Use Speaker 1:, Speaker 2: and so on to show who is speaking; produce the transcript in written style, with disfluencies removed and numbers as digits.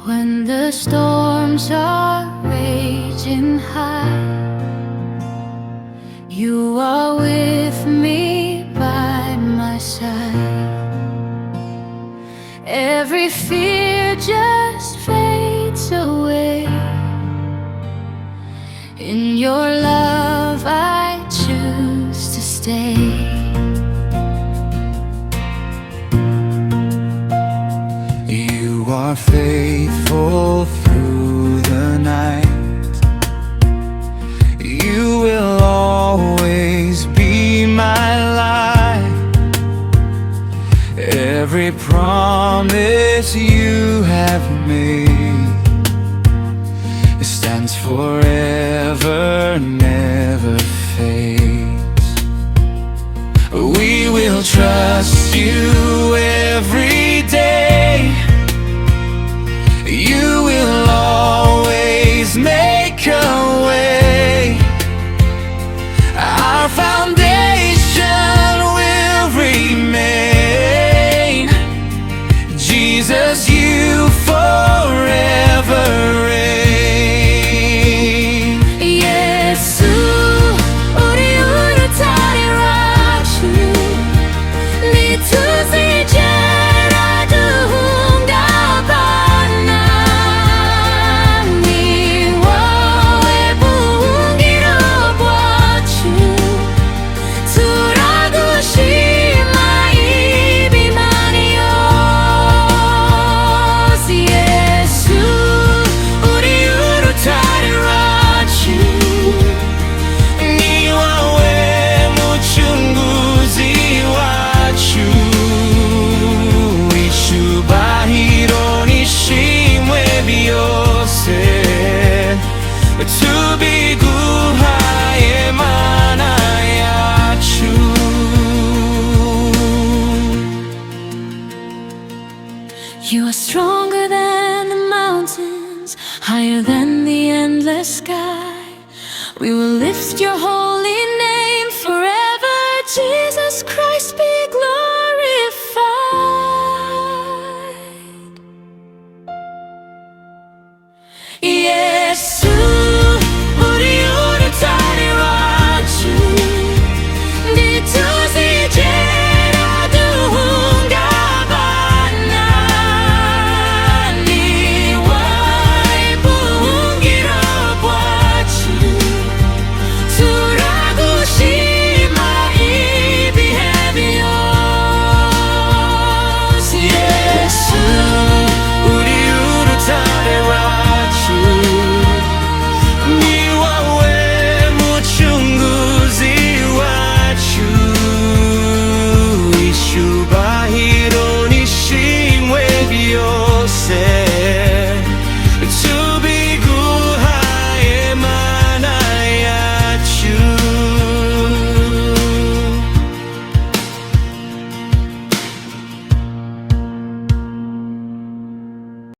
Speaker 1: When the storms are raging high, you are with me by my side. Every fear just fades away. In your love I choose to stay.
Speaker 2: You are faithful through the night. You will always be my light. Every promise you have made, it stands forever, never fades. We will trust you every day. You will always make a way. Our foundation will remain. Jesus, you forever reign.
Speaker 1: 예수 우리 우르타리 rock you. 네 뜻을 잘 둥가봐나 미워의 분기로 보아주 두라고 심하 이비만이오스. 예수 우리 우르타리 rock you.
Speaker 2: 니와 왜 무충구지 와주 이슈바히로니 심외 비오세 투비구하에 만하야주.
Speaker 1: You are stronger than the mountains, higher than the endless sky. We will lift your holy